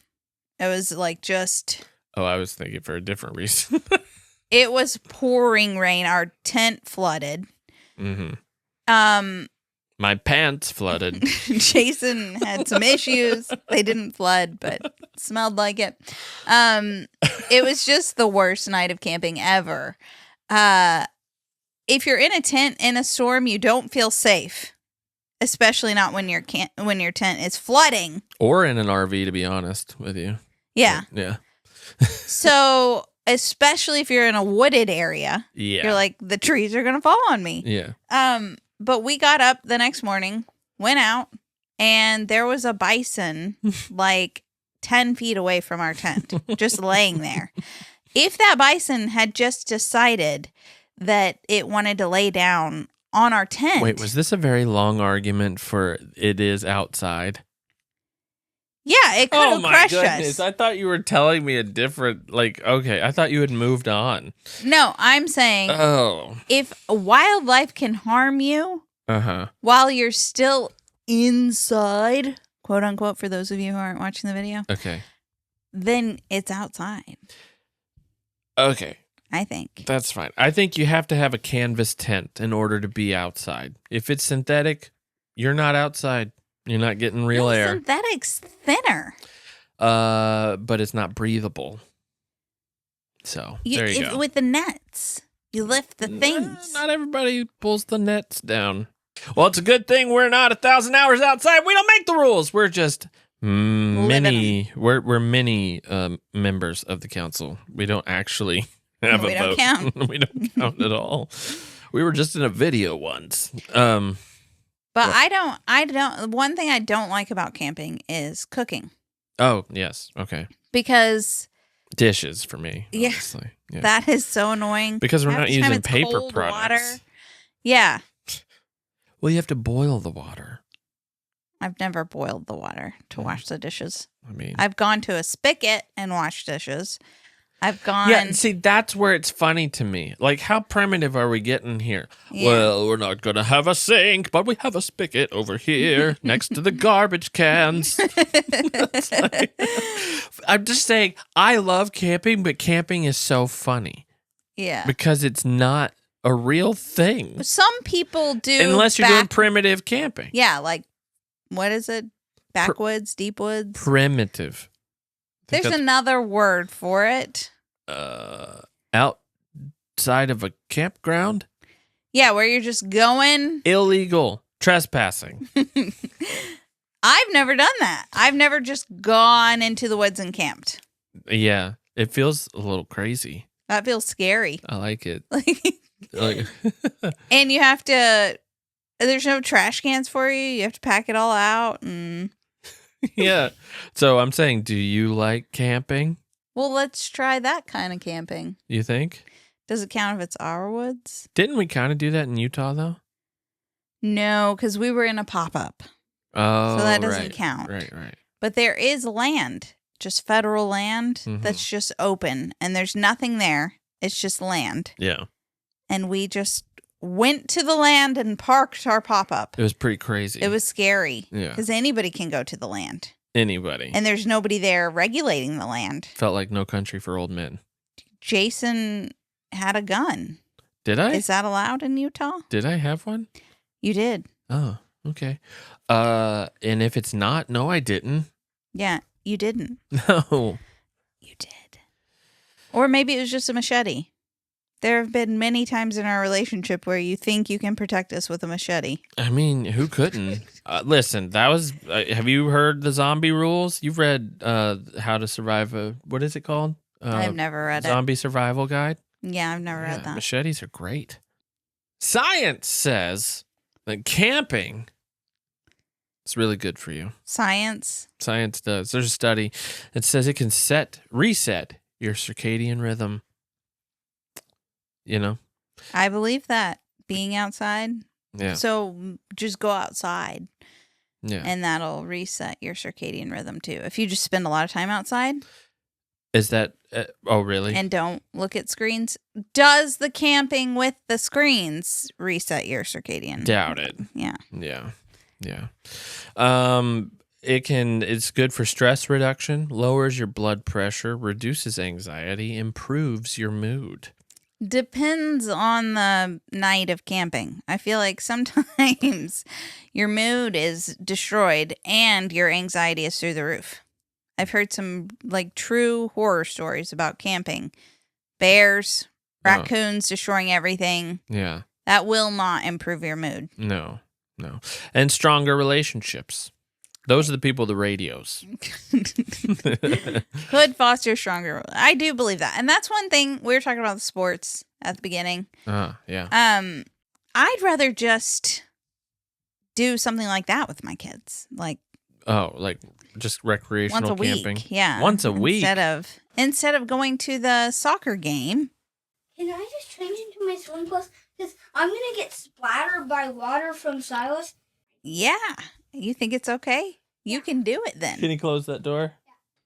S1: It was like just...
S2: Oh, I was thinking for a different reason.
S1: It was pouring rain. Our tent flooded.
S2: Mm-hmm. My pants flooded.
S1: Jason had some issues. They didn't flood, but smelled like it. It was just the worst night of camping ever. If you're in a tent in a storm, you don't feel safe, especially not when your tent is flooding.
S2: Or in an RV, to be honest with you.
S1: Yeah.
S2: Yeah.
S1: So, especially if you're in a wooded area, you're like, the trees are going to fall on me.
S2: Yeah.
S1: But we got up the next morning, went out, and there was a bison like 10 feet away from our tent, just laying there. If that bison had just decided that it wanted to lay down on our tent.
S2: Wait, was this a very long argument for it is outside?
S1: Yeah, it could have crushed us.
S2: I thought you were telling me a different, okay, I thought you had moved on.
S1: No, I'm saying if wildlife can harm you while you're still inside, quote unquote, for those of you who aren't watching the video,
S2: okay,
S1: then it's outside.
S2: Okay.
S1: I think.
S2: That's fine. I think you have to have a canvas tent in order to be outside. If it's synthetic, you're not outside. You're not getting real air.
S1: Synthetic's thinner.
S2: But it's not breathable. So, there you go.
S1: With the nets, you lift the things.
S2: Not everybody pulls the nets down. Well, it's a good thing we're not 1,000 hours outside. We don't make the rules. We're just many. We're many members of the council. We don't actually have a vote. We don't count. We don't count at all. We were just in a video once.
S1: But I don't. One thing I don't like about camping is cooking.
S2: Oh, yes. Okay.
S1: Because
S2: dishes for me.
S1: Yeah, that is so annoying.
S2: Because we're not using paper products.
S1: Water. Yeah.
S2: Well, you have to boil the water.
S1: I've never boiled the water to wash the dishes.
S2: I mean,
S1: I've gone to a spigot and washed dishes. I've gone.
S2: Yeah, see, that's where it's funny to me. Like, how primitive are we getting here? Yeah. Well, we're not going to have a sink, but we have a spigot over here next to the garbage cans. I'm just saying, I love camping, but camping is so funny.
S1: Yeah.
S2: Because it's not a real thing.
S1: Some people do.
S2: Unless you're doing primitive camping.
S1: Yeah, like, what is it? Backwoods, deep woods?
S2: Primitive.
S1: There's another word for it.
S2: Outside of a campground?
S1: Yeah, where you're just going.
S2: Illegal. Trespassing.
S1: I've never done that. I've never just gone into the woods and camped.
S2: Yeah, it feels a little crazy.
S1: That feels scary.
S2: I like it.
S1: And you have to, there's no trash cans for you. You have to pack it all out and...
S2: Yeah. So I'm saying, do you like camping?
S1: Well, let's try that kind of camping.
S2: You think?
S1: Does it count if it's our woods?
S2: Didn't we kind of do that in Utah, though?
S1: No, because we were in a pop-up.
S2: Oh,
S1: so that doesn't count.
S2: Right.
S1: But there is land, just federal land, that's just open, and there's nothing there. It's just land.
S2: Yeah.
S1: And we just went to the land and parked our pop-up.
S2: It was pretty crazy.
S1: It was scary.
S2: Yeah.
S1: Because anybody can go to the land.
S2: Anybody.
S1: And there's nobody there regulating the land.
S2: Felt like No Country for Old Men.
S1: Jason had a gun.
S2: Did I?
S1: Is that allowed in Utah?
S2: Did I have one?
S1: You did.
S2: Oh, okay. And if it's not, no, I didn't.
S1: Yeah, you didn't.
S2: No.
S1: You did. Or maybe it was just a machete. There have been many times in our relationship where you think you can protect us with a machete.
S2: I mean, who couldn't? Listen, that was. Have you heard the zombie rules? You've read How to Survive a. What is it called?
S1: I've never read
S2: Zombie Survival Guide.
S1: Yeah, I've never read that.
S2: Machetes are great. Science says that camping is really good for you.
S1: Science
S2: does. There's a study that says it can reset your circadian rhythm. You know?
S1: I believe that. Being outside.
S2: Yeah.
S1: So just go outside.
S2: Yeah.
S1: And that'll reset your circadian rhythm too. If you just spend a lot of time outside.
S2: Is that, oh, really?
S1: And don't look at screens. Does the camping with the screens reset your circadian?
S2: Doubt it.
S1: Yeah.
S2: Yeah. Yeah. It's good for stress reduction, lowers your blood pressure, reduces anxiety, improves your mood.
S1: Depends on the night of camping. I feel like sometimes your mood is destroyed and your anxiety is through the roof. I've heard some like true horror stories about camping. Bears, raccoons destroying everything.
S2: Yeah.
S1: That will not improve your mood.
S2: No. And stronger relationships. Those are the people with the radios.
S1: Could foster stronger. I do believe that. And that's one thing. We were talking about the sports at the beginning.
S2: Yeah.
S1: I'd rather just do something like that with my kids. Like
S2: just recreational
S1: once a
S2: camping.
S1: Week. Yeah.
S2: Once a week.
S1: Instead of going to the soccer game.
S3: Can I just change into my swim clothes? Because I'm going to get splattered by water from Silas.
S1: Yeah. You think it's okay? You can do it then.
S2: Can you close that door?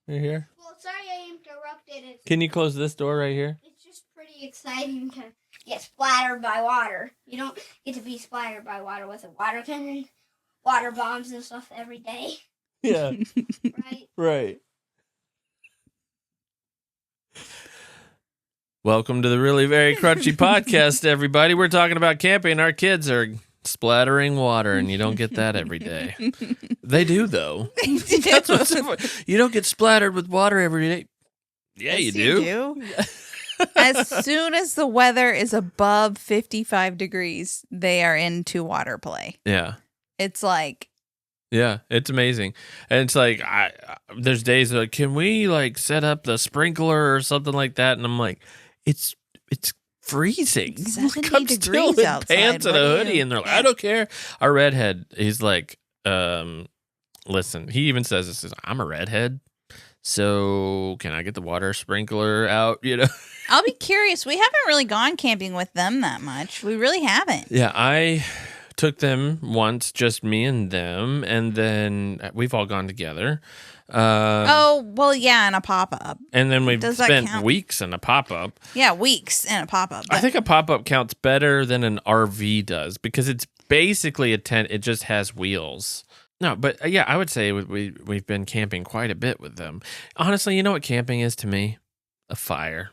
S2: Yeah. Right here?
S3: Well, sorry I interrupted.
S2: Can you close this door right here?
S3: It's just pretty exciting to get splattered by water. You don't get to be splattered by water with a water cannon, water bombs and stuff every day.
S2: Yeah.
S3: Right?
S2: Right. Welcome to the Really Very Crunchy podcast, everybody. We're talking about camping. Our kids are splattering water, and you don't get that every day. They do, though. That's what's so funny. You don't get splattered with water every day. Yeah,
S1: Yes,
S2: you do.
S1: As soon as the weather is above 55 degrees, they are into water play.
S2: Yeah.
S1: It's like...
S2: Yeah, it's amazing. And it's like, there's days like, can we like set up the sprinkler or something like that? And I'm like, it's freezing.
S1: 70
S2: I'm
S1: degrees
S2: still in
S1: outside.
S2: pants and
S1: What
S2: a
S1: do
S2: hoodie,
S1: you-
S2: and they're like, I don't care. Our redhead, he's like, listen, he even says this, I'm a redhead, so can I get the water sprinkler out? You know,
S1: I'll be curious. We haven't really gone camping with them that much. We really haven't.
S2: yeah, I took them once, just me and them, and then we've all gone together.
S1: Yeah, and a pop-up.
S2: And then we've
S1: Does that
S2: spent
S1: count?
S2: weeks in a pop-up.
S1: Yeah, weeks in a pop-up.
S2: I think a pop-up counts better than an RV does because it's basically a tent. It just has wheels. No, but yeah, I would say we've been camping quite a bit with them. Honestly, you know what camping is to me? A fire.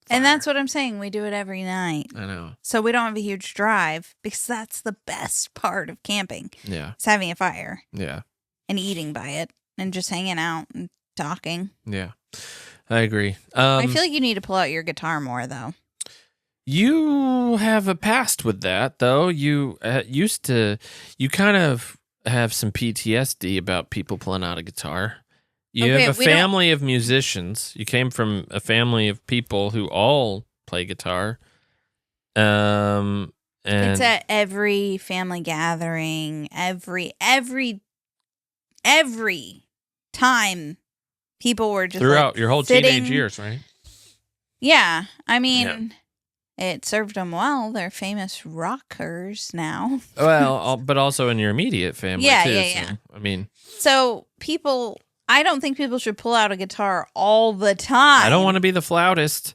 S1: And that's what I'm saying. We do it every night.
S2: I know.
S1: So we don't have a huge drive because that's the best part of camping.
S2: Yeah.
S1: It's having a fire
S2: Yeah.
S1: and eating by it and just hanging out and talking.
S2: Yeah. I agree.
S1: I feel like you need to pull out your guitar more, though.
S2: You have a past with that, though. You you kind of have some PTSD about people pulling out a guitar. You
S1: Okay,
S2: have a
S1: we don't-
S2: family of musicians. You came from a family of people who all play guitar. And
S1: It's at every family gathering, every time people were just
S2: throughout
S1: like
S2: your whole
S1: sitting-
S2: teenage years, right?
S1: Yeah, I mean, it served them well. They're famous rockers now.
S2: Well, but also in your immediate family,
S1: Yeah,
S2: too.
S1: yeah.
S2: So, I mean,
S1: So I don't think people should pull out a guitar all the time.
S2: I don't want to be the flautist.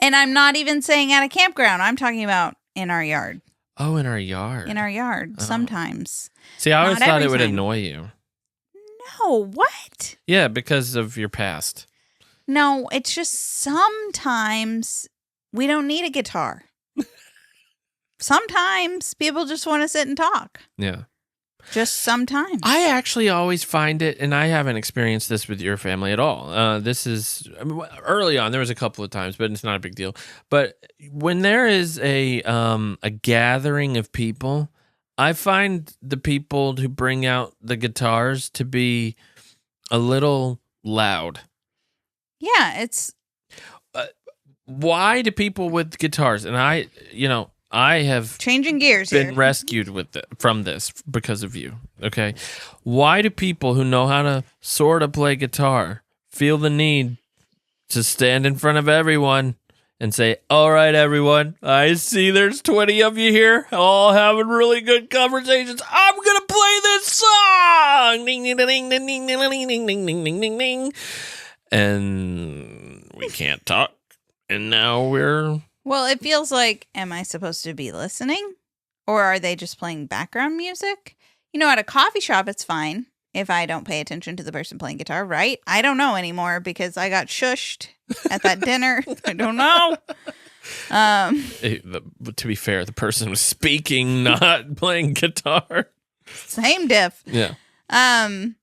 S1: And I'm not even saying at a campground. I'm talking about in our yard.
S2: Oh, in our yard.
S1: In our yard,
S2: Oh.
S1: sometimes.
S2: See, I always
S1: Not
S2: thought
S1: every
S2: it would
S1: time.
S2: annoy you.
S1: No, what?
S2: Yeah, because of your past.
S1: No, it's just sometimes we don't need a guitar. Sometimes people just want to sit and talk.
S2: Yeah.
S1: Just sometimes.
S2: I actually always find it, and I haven't experienced this with your family at all. This is early on. There was a couple of times, but it's not a big deal. But when there is a gathering of people, I find the people who bring out the guitars to be a little loud.
S1: Yeah, it's.
S2: Why do people with guitars, and I have
S1: Changing gears
S2: been
S1: here.
S2: rescued from this because of you, okay? Why do people who know how to sort of play guitar feel the need to stand in front of everyone and say, all right, everyone, I see there's 20 of you here, all having really good conversations. I'm going to play this song! Ding, ding, ding, ding, ding, ding, ding, ding, ding, ding, ding, ding. And we can't talk. And now we're...
S1: Well, it feels like, am I supposed to be listening? Or are they just playing background music? You know, at a coffee shop, it's fine if I don't pay attention to the person playing guitar, right? I don't know anymore because I got shushed at that dinner. I don't know.
S2: To be fair, the person was speaking, not playing guitar.
S1: Same diff.
S2: Yeah.
S1: Yeah,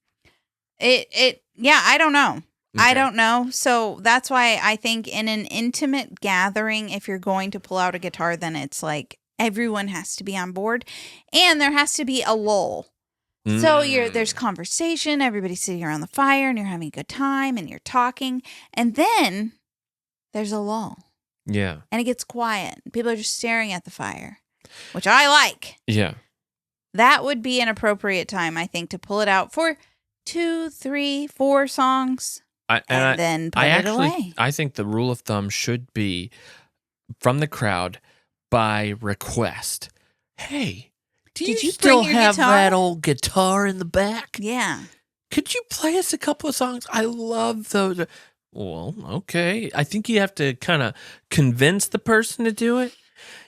S1: I don't know.
S2: Okay.
S1: I don't know. So that's why I think in an intimate gathering, if you're going to pull out a guitar, then it's like everyone has to be on board and there has to be a lull. So there's conversation, everybody's sitting around the fire and you're having a good time and you're talking. And then there's a lull.
S2: Yeah.
S1: And it gets quiet. People are just staring at the fire, which I like.
S2: Yeah.
S1: That would be an appropriate time, I think, to pull it out for 2, 3, 4 songs. Then put it away.
S2: I think the rule of thumb should be from the crowd by request. Hey, did you still have that old guitar in the back?
S1: Yeah.
S2: Could you play us a couple of songs? I love those. Well, okay. I think you have to kind of convince the person to do it.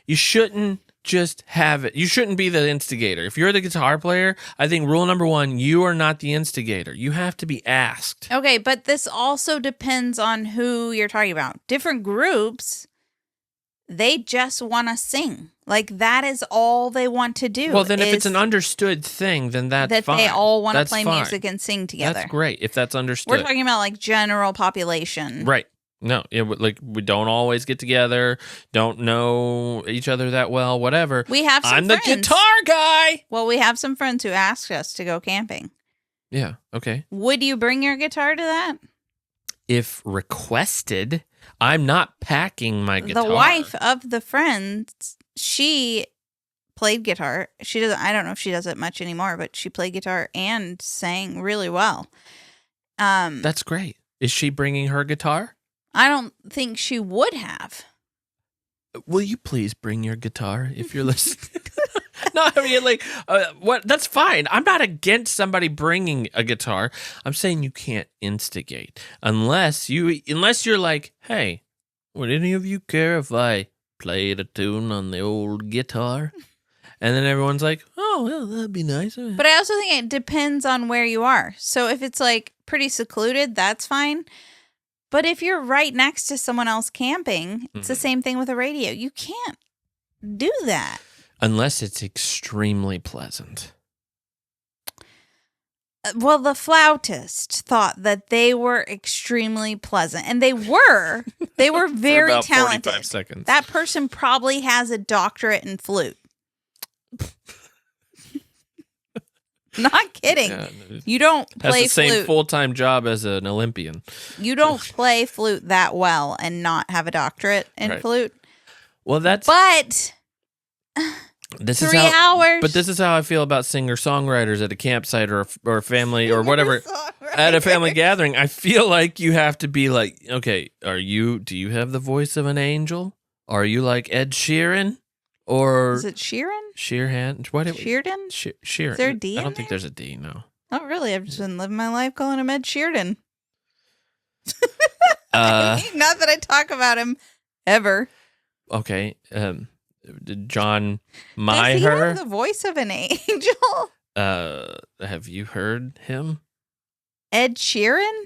S2: You shouldn't just have it. You shouldn't be the instigator. If you're the guitar player, I think rule number 1, you are not the instigator. You have to be asked.
S1: Okay, but this also depends on who you're talking about. Different groups, they just want to sing. Like, that is all they want to do.
S2: Well, then if it's an understood thing, then that's
S1: that
S2: fine.
S1: They all want to
S2: That's
S1: play
S2: fine.
S1: music and sing together.
S2: That's great if that's understood.
S1: We're talking about, like, general population.
S2: Right. No, like we don't always get together, don't know each other that well, whatever.
S1: We have some
S2: I'm
S1: friends.
S2: the guitar guy.
S1: Well, we have some friends who asked us to go camping.
S2: Yeah, okay.
S1: Would you bring your guitar to that?
S2: If requested, I'm not packing my guitar.
S1: The wife of the friend, she played guitar. She doesn't. I don't know if she does it much anymore, but she played guitar and sang really well.
S2: That's great. Is she bringing her guitar?
S1: I don't think she would have.
S2: Will you please bring your guitar if you're listening? No, I mean, like, what? That's fine. I'm not against somebody bringing a guitar. I'm saying you can't instigate unless you're like, hey, would any of you care if I played a tune on the old guitar? And then everyone's like, oh, well, that'd be nice.
S1: But I also think it depends on where you are. So if it's like pretty secluded, that's fine. But if you're right next to someone else camping, it's the same thing with a radio. You can't do that.
S2: Unless it's extremely pleasant.
S1: Well, the flautist thought that they were extremely pleasant. And they were. They were very
S2: For about
S1: talented.
S2: 45 seconds.
S1: That person probably has a doctorate in flute. Not kidding.
S2: Yeah,
S1: You don't play
S2: has the same
S1: flute.
S2: full-time job as an Olympian.
S1: You don't play flute that well and not have a doctorate in
S2: Right.
S1: flute.
S2: Well, that's
S1: But
S2: this
S1: 3
S2: is how,
S1: hours.
S2: But this is how I feel about singer-songwriters at a campsite or a family or whatever. At a family gathering, I feel like you have to be like, okay, do you have the voice of an angel? Are you like Ed Sheeran? Or
S1: Is it Sheeran?
S2: Sheerhan? What?
S1: Sheerden?
S2: Sheeran.
S1: Is there a D
S2: I
S1: in
S2: don't think
S1: there?
S2: there's a D, no.
S1: Not really. I've just been living my life calling him Ed Sheeran. Not that I talk about him ever.
S2: Okay. John
S1: Does he
S2: Mayer.
S1: have the voice of an angel?
S2: Have you heard him?
S1: Ed Sheeran?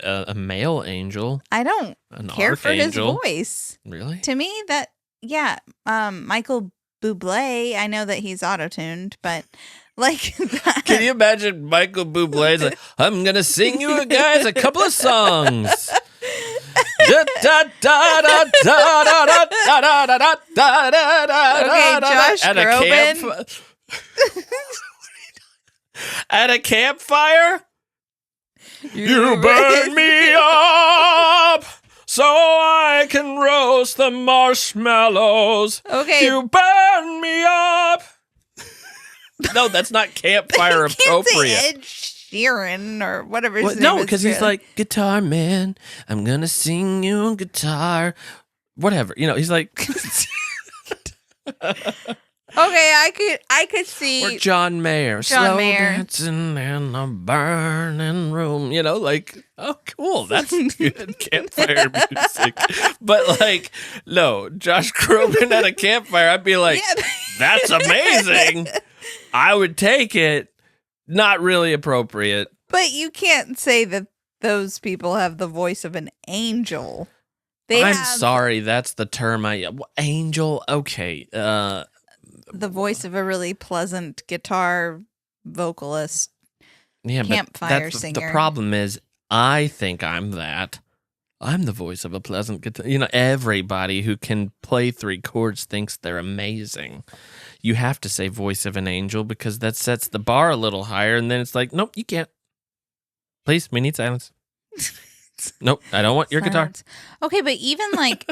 S2: A male angel.
S1: I don't
S2: An
S1: care for his
S2: archangel.
S1: voice.
S2: Really?
S1: To me, Michael Bublé, I know that he's auto-tuned, but Like that.
S2: Can you imagine Michael Bublé's like, I'm going to sing you guys a couple of songs. Okay,
S1: Josh Groban.
S2: At a campfire? You burn me up so I can roast the marshmallows.
S1: Okay.
S2: You burn me up. No, that's not campfire appropriate.
S1: Ed Sheeran or whatever his name
S2: No,
S1: is.
S2: because he's like, guitar man, I'm going to sing you a guitar. Whatever. You know, he's like...
S1: Okay, I could see.
S2: Or John Mayer.
S1: John
S2: Slow
S1: Mayer.
S2: dancing in a burning room. You know, like, oh, cool. That's good campfire music. But, like, no, Josh Groban at a campfire, I'd be like,
S1: Yeah.
S2: that's amazing. I would take it. Not really appropriate.
S1: But you can't say that those people have the voice of an angel.
S2: I'm sorry. That's the term angel. Okay.
S1: The voice of a really pleasant guitar vocalist.
S2: Yeah,
S1: Campfire
S2: but
S1: singer.
S2: the problem is, I think I'm that. I'm the voice of a pleasant guitar. You know, everybody who can play 3 chords thinks they're amazing. You have to say voice of an angel because that sets the bar a little higher, and then it's like, nope, you can't. Please, we need silence. Nope, I don't want your guitar.
S1: Silence. Okay, but even like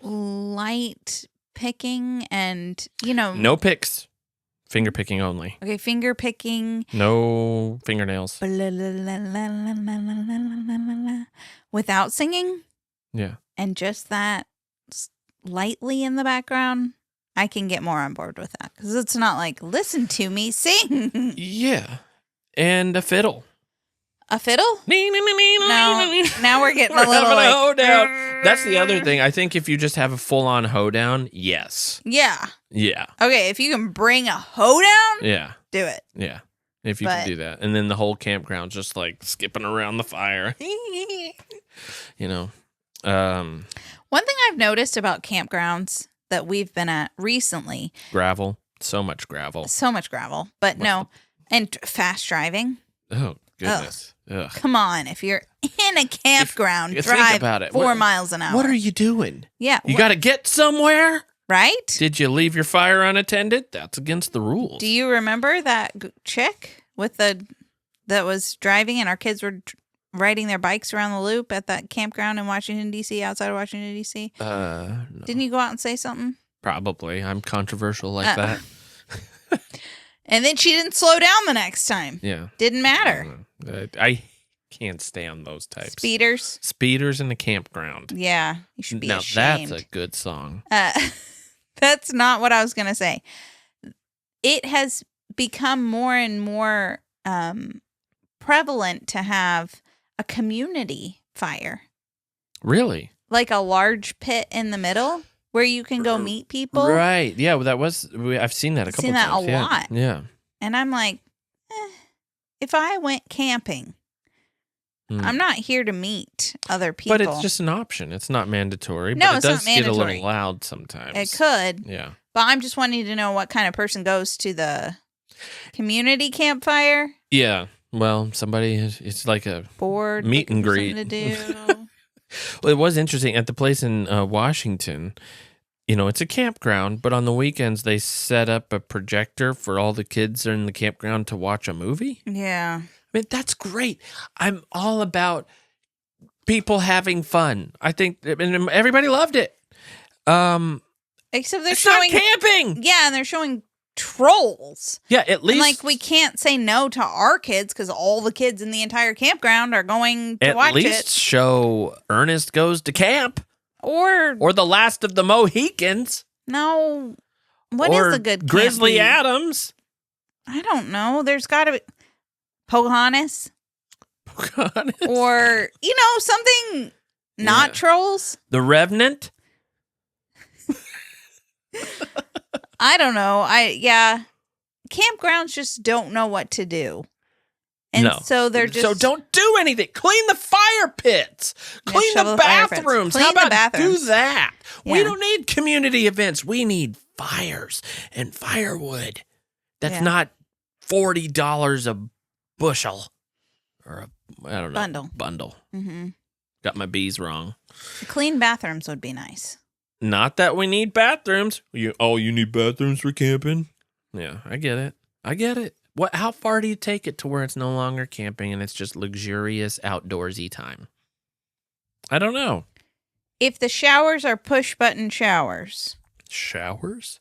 S1: light picking and, you know.
S2: No picks. Finger picking only.
S1: Okay, finger picking.
S2: No fingernails.
S1: Without singing
S2: Yeah.
S1: and just that lightly in the background, I can get more on board with that. Because it's not like, listen to me sing.
S2: Yeah. And a fiddle.
S1: A fiddle?
S2: No,
S1: Now we're getting
S2: we're
S1: a little
S2: having
S1: like,
S2: a hoedown. That's the other thing. I think if you just have a full-on hoedown, yes.
S1: Yeah.
S2: Yeah.
S1: Okay, if you can bring a hoedown,
S2: Yeah.
S1: do it.
S2: Yeah. If you can do that. And then the whole campground's just like skipping around the fire. You know.
S1: One thing I've noticed about campgrounds that we've been at recently,
S2: Gravel. So much gravel.
S1: so much gravel, but and fast driving.
S2: Oh, goodness. Ugh.
S1: Come on, if you're in a campground,
S2: Think
S1: drive
S2: about it.
S1: 4 miles an hour.
S2: What are you doing?
S1: Yeah,
S2: You got to get somewhere?
S1: right?
S2: Did you leave your fire unattended? That's against the rules.
S1: Do you remember that chick with that was driving and our kids were riding their bikes around the loop at that campground in Washington, D.C., outside of Washington, D.C.?
S2: No.
S1: Didn't you go out and say something?
S2: Probably. I'm controversial like that.
S1: And then she didn't slow down the next time.
S2: Yeah.
S1: Didn't matter.
S2: I can't stand those types.
S1: Speeders.
S2: Speeders in the campground.
S1: Yeah, you should be
S2: Now
S1: ashamed.
S2: that's a good song.
S1: That's not what I was going to say. It has become more and more prevalent to have a community fire.
S2: Really?
S1: Like a large pit in the middle where you can go meet people.
S2: Right. Yeah, well, I've seen that a couple
S1: Seen that
S2: times.
S1: a lot.
S2: Yeah.
S1: And I'm like, if I went camping, I'm not here to meet other people.
S2: But it's just an option. It's not mandatory.
S1: No,
S2: but
S1: it's
S2: it
S1: not
S2: does get a
S1: mandatory.
S2: little loud sometimes.
S1: It could.
S2: Yeah.
S1: But I'm just wanting to know what kind of person goes to the community campfire.
S2: Yeah. Well, it's like a
S1: Bored.
S2: meet and
S1: looking for
S2: greet.
S1: something to do.
S2: Well, it was interesting at the place in Washington. You know, it's a campground, but on the weekends they set up a projector for all the kids in the campground to watch a movie.
S1: Yeah.
S2: I mean, that's great. I'm all about people having fun. I think and everybody loved it.
S1: Except they're
S2: It's
S1: showing
S2: not camping.
S1: Yeah, and they're showing trolls.
S2: Yeah, at least
S1: And like we can't say no to our kids because all the kids in the entire campground are going to watch
S2: at least
S1: it.
S2: show Ernest Goes to Camp
S1: Or
S2: The Last of the Mohicans.
S1: no, what is
S2: or
S1: a good
S2: Grizzly
S1: camping?
S2: Adams.
S1: I don't know. There's got to be Pocahontas or something not
S2: Yeah.
S1: trolls.
S2: The Revenant.
S1: I don't know. Campgrounds just don't know what to do. And
S2: No.
S1: so they're just
S2: So don't do anything. Clean the fire pits. Clean
S1: shovel
S2: the
S1: the fire pits.
S2: bathrooms.
S1: Clean
S2: How
S1: the
S2: about
S1: bathrooms.
S2: do that? We
S1: Yeah.
S2: don't need community events. We need fires and firewood. That's
S1: Yeah.
S2: not $40 a bushel. Or I don't know. Bundle.
S1: Mm-hmm.
S2: Got my B's wrong.
S1: Clean bathrooms would be nice.
S2: Not that we need bathrooms. You need bathrooms for camping? Yeah, I get it. How far do you take it to where it's no longer camping and it's just luxurious outdoorsy time? I don't know.
S1: If the showers are push-button showers.
S2: Showers?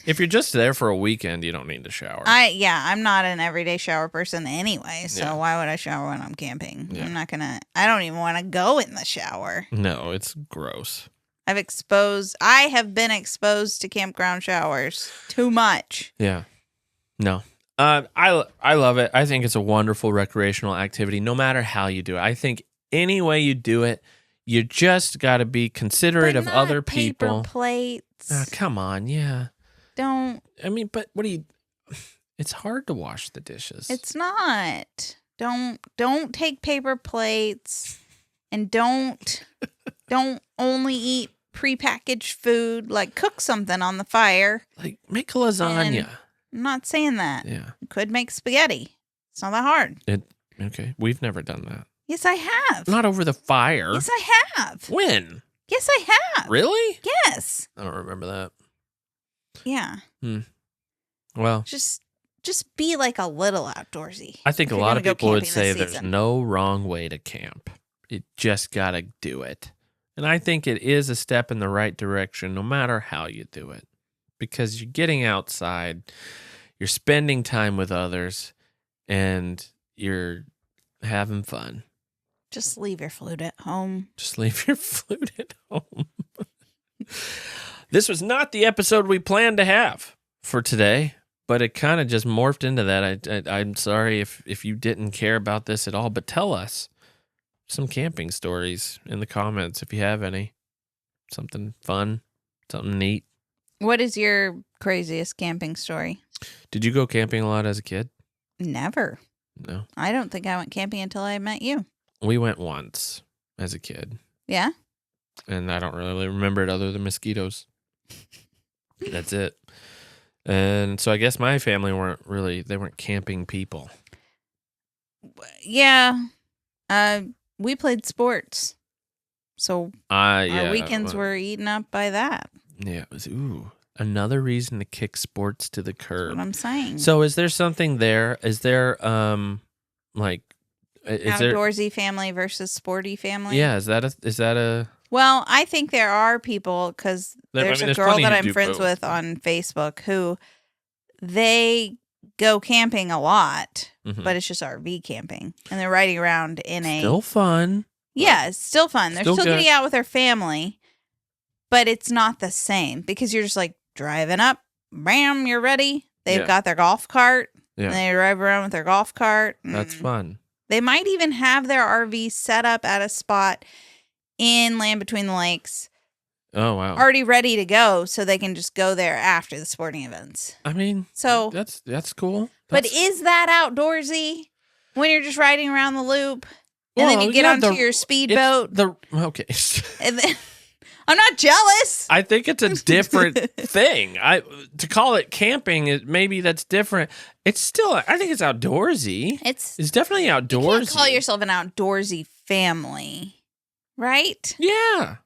S2: If you're just there for a weekend, you don't need to shower.
S1: I'm not an everyday shower person anyway, so why would I shower when I'm camping?
S2: Yeah.
S1: I don't even want to go in the shower.
S2: No, it's gross.
S1: I have been exposed to campground showers too much.
S2: Yeah. No. I love it. I think it's a wonderful recreational activity, no matter how you do it. I think any way you do it, you just got to be considerate of other people.
S1: Paper plates.
S2: Come on, yeah.
S1: Don't.
S2: I mean, but it's hard to wash the dishes.
S1: It's not. Don't take paper plates, and don't only eat prepackaged food. Like, cook something on the fire.
S2: Like, make a lasagna.
S1: I'm not saying that.
S2: Yeah.
S1: You could make spaghetti. It's not that hard.
S2: Okay. We've never done that.
S1: Yes, I have.
S2: Not over the fire.
S1: Yes, I have.
S2: When?
S1: Yes, I have.
S2: Really?
S1: Yes.
S2: I don't remember that.
S1: Yeah.
S2: Well,
S1: just be like a little outdoorsy.
S2: I think a lot of people would say there's no wrong way to camp. You just got to do it. And I think it is a step in the right direction no matter how you do it. Because you're getting outside, you're spending time with others, and you're having fun.
S1: Just leave your flute at home.
S2: This was not the episode we planned to have for today, but it kind of just morphed into that. I'm sorry if you didn't care about this at all, but tell us some camping stories in the comments if you have any. Something fun, something neat.
S1: What is your craziest camping story?
S2: Did you go camping a lot as a kid?
S1: Never.
S2: No.
S1: I don't think I went camping until I met you.
S2: We went once as a kid.
S1: Yeah?
S2: And I don't really remember it other than mosquitoes. That's it. And so I guess my family they weren't camping people.
S1: Yeah. We played sports. So our weekends were eaten up by that.
S2: Yeah, it was another reason to kick sports to the curb.
S1: That's what I'm saying.
S2: So is there something there? Is there
S1: outdoorsy family versus sporty family?
S2: Yeah, is that a
S1: Well, I think there are people because there's a girl that I'm friends with on Facebook who they go camping a lot, but it's just RV camping, and they're riding around in
S2: still fun.
S1: Yeah, it's still fun. They're still getting out with their family, but it's not the same because you're just like driving up, bam, you're ready. They've got their golf cart, and they drive around with their golf cart.
S2: That's fun.
S1: They might even have their RV set up at a spot in Land Between the Lakes.
S2: Oh, wow.
S1: Already ready to go so they can just go there after the sporting events.
S2: I mean,
S1: so
S2: that's cool.
S1: But is that outdoorsy when you're just riding around the loop and then you get onto your speedboat?
S2: Okay.
S1: And then, I'm not jealous.
S2: I think it's a different thing. To call it camping, maybe that's different. It's still, I think it's outdoorsy. It's definitely outdoorsy. You
S1: can't call yourself an outdoorsy family. Right?
S2: Yeah.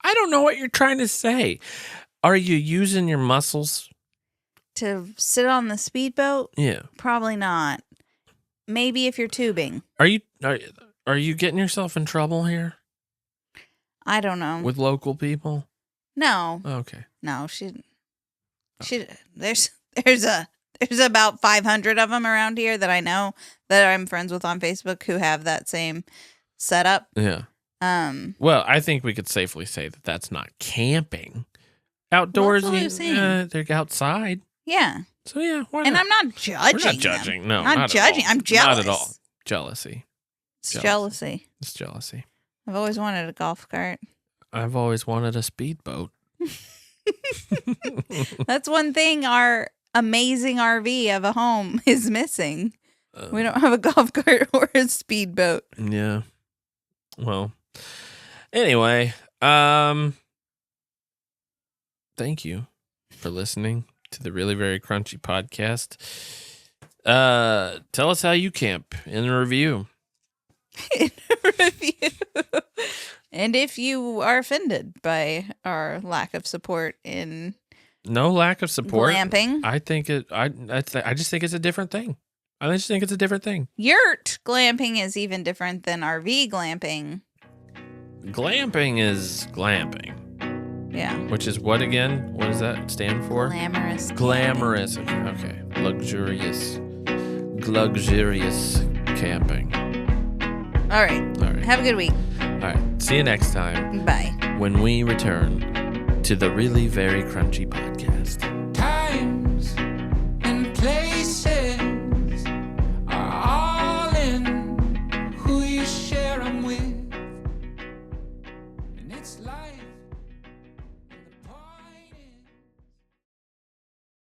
S2: I don't know what you're trying to say. Are you using your muscles?
S1: To sit on the speedboat?
S2: Yeah.
S1: Probably not. Maybe if you're tubing.
S2: Are you getting yourself in trouble here?
S1: I don't know.
S2: With local people?
S1: No.
S2: Okay.
S1: No, there's about 500 of them around here that I know that I'm friends with on Facebook who have that same setup.
S2: Yeah. Well, I think we could safely say that that's not camping. Outdoorsy, they're outside.
S1: Yeah.
S2: So yeah, why not?
S1: And I'm not judging.
S2: We're not judging. No,
S1: not judging. I'm jealous.
S2: Not at all. Jealousy.
S1: It's jealousy.
S2: It's jealousy.
S1: I've always wanted a golf cart.
S2: I've always wanted a speedboat.
S1: That's one thing our amazing RV of a home is missing. We don't have a golf cart or a speedboat.
S2: Yeah. Well, anyway, thank you for listening to the Really Very Crunchy podcast. Tell us how you camp in a review.
S1: In a review. And if you are offended by our lack of support in
S2: no lack of support,
S1: glamping,
S2: I just think it's a different thing. I just think it's a different thing.
S1: Yurt glamping is even different than RV glamping.
S2: Glamping is glamping.
S1: Yeah.
S2: Which is what again? What does that stand for?
S1: Glamorous.
S2: Glamorous. Okay. Luxurious camping.
S1: All right. Have a good week.
S2: All right. See you next time.
S1: Bye.
S2: When we return to the Really Very Crunchy podcast.
S4: Times and places.